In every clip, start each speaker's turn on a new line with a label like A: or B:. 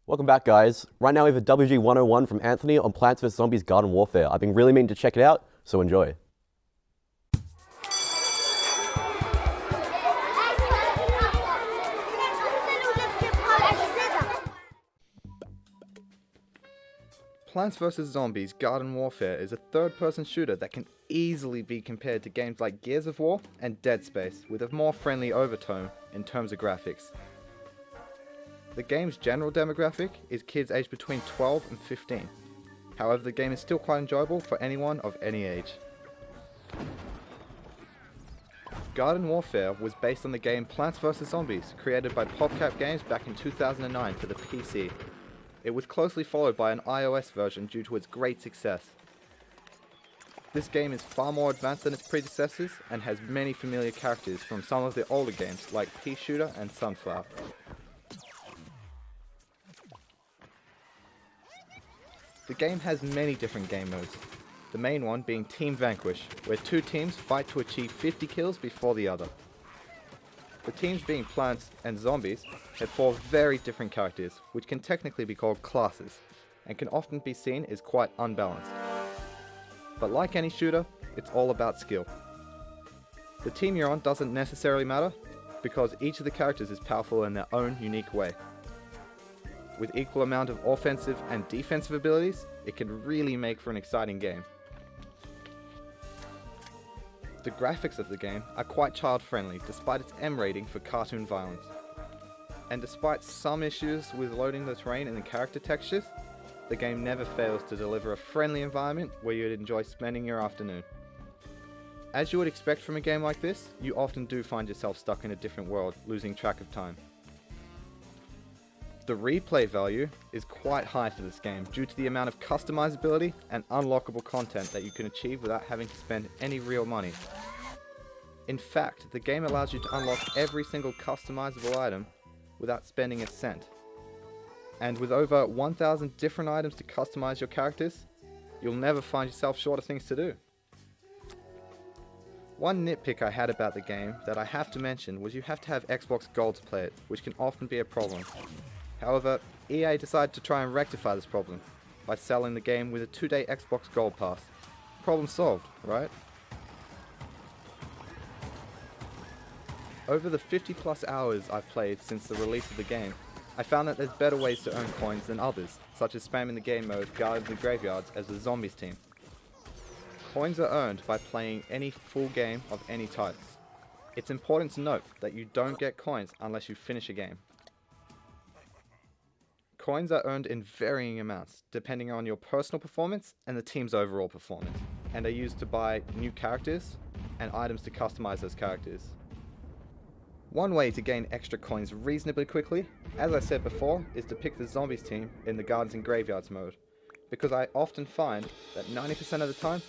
A: Welcome back, guys. Right now we have a WG 101 from Anthony on Plants vs. Zombies Garden Warfare. I've been really meaning to check it out, so enjoy.
B: Plants vs. Zombies Garden Warfare is a third-person shooter that can easily be compared to games like Gears of War and Dead Space, with a more friendly overtone in terms of graphics. The game's general demographic is kids aged between 12 and 15. However, the game is still quite enjoyable for anyone of any age. Garden Warfare was based on the game Plants vs. Zombies, created by PopCap Games back in 2009 for the PC. It was closely followed by an iOS version due to its great success. This game is far more advanced than its predecessors and has many familiar characters from some of the older games like Pea Shooter and Sunflower. The game has many different game modes, the main one being Team Vanquish, where two teams fight to achieve 50 kills before the other. The teams being Plants and Zombies have four very different characters, which can technically be called classes, and can often be seen as quite unbalanced. But like any shooter, it's all about skill. The team you're on doesn't necessarily matter, because each of the characters is powerful in their own unique way. With equal amount of offensive and defensive abilities, it can really make for an exciting game. The graphics of the game are quite child-friendly despite its M rating for cartoon violence. And despite some issues with loading the terrain and the character textures, the game never fails to deliver a friendly environment where you'd enjoy spending your afternoon. As you would expect from a game like this, you often do find yourself stuck in a different world, losing track of time. The replay value is quite high for this game due to the amount of customizability and unlockable content that you can achieve without having to spend any real money. In fact, the game allows you to unlock every single customizable item without spending a cent. And with over 1,000 different items to customize your characters, you'll never find yourself short of things to do. One nitpick I had about the game that I have to mention was you have to have Xbox Gold to play it, which can often be a problem. However, EA decided to try and rectify this problem by selling the game with a 2-day Xbox Gold Pass. Problem solved, right? Over the 50 plus hours I've played since the release of the game, I found that there's better ways to earn coins than others, such as spamming the game mode Guard of the Graveyards as the Zombies team. Coins are earned by playing any full game of any type. It's important to note that you don't get coins unless you finish a game. Coins are earned in varying amounts, depending on your personal performance and the team's overall performance, and are used to buy new characters and items to customize those characters. One way to gain extra coins reasonably quickly, as I said before, is to pick the Zombies team in the Gardens and Graveyards mode, because I often find that 90% of the time,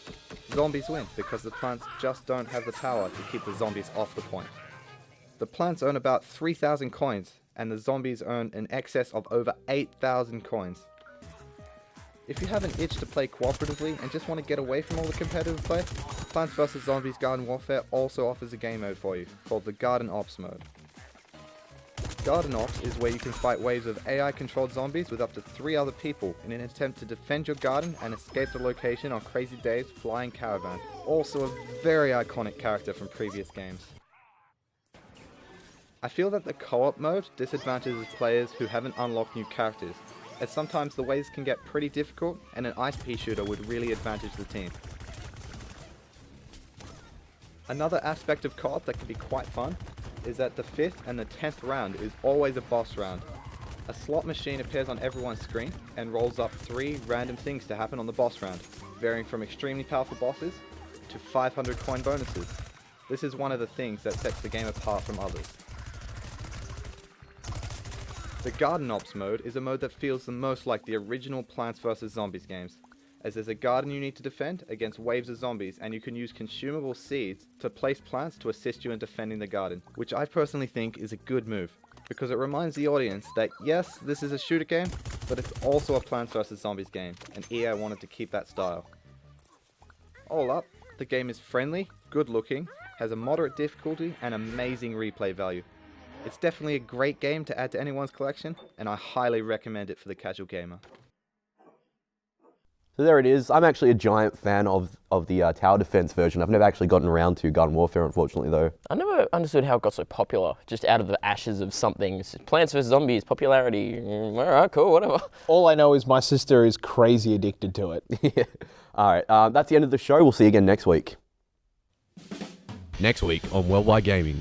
B: Zombies win because the Plants just don't have the power to keep the Zombies off the point. The Plants earn about 3,000 coins, and the Zombies earn in excess of over 8,000 coins. If you have an itch to play cooperatively and just want to get away from all the competitive play, Plants vs. Zombies Garden Warfare also offers a game mode for you, called the Garden Ops mode. Garden Ops is where you can fight waves of AI-controlled zombies with up to 3 other people in an attempt to defend your garden and escape the location on Crazy Dave's flying caravan, also a very iconic character from previous games. I feel that the co-op mode disadvantages players who haven't unlocked new characters, as sometimes the waves can get pretty difficult and an ice pea shooter would really advantage the team. Another aspect of co-op that can be quite fun is that the 5th and the 10th round is always a boss round. A slot machine appears on everyone's screen and rolls up 3 random things to happen on the boss round, varying from extremely powerful bosses to 500 coin bonuses. This is one of the things that sets the game apart from others. The Garden Ops mode is a mode that feels the most like the original Plants vs. Zombies games, as there's a garden you need to defend against waves of zombies, and you can use consumable seeds to place plants to assist you in defending the garden, which I personally think is a good move, because it reminds the audience that yes, this is a shooter game, but it's also a Plants vs. Zombies game, and EA wanted to keep that style. All up, the game is friendly, good looking, has a moderate difficulty, and amazing replay value. It's definitely a great game to add to anyone's collection, and I highly recommend it for the casual gamer.
A: So there it is. I'm actually a giant fan of the tower defense version. I've never actually gotten around to Garden Warfare, unfortunately, though.
C: I never understood how it got so popular, just out of the ashes of something. Plants vs. Zombies, popularity. All right, cool, whatever.
D: All I know is my sister is crazy addicted to it.
A: Yeah. All right, that's the end of the show. We'll see you again next week.
E: Next week on Worldwide Gaming.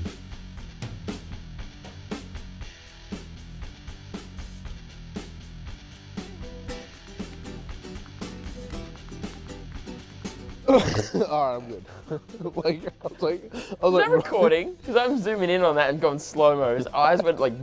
D: Alright, I'm good. I was
C: Is that recording? Because I'm zooming in on that and going slow-mo. His eyes went like...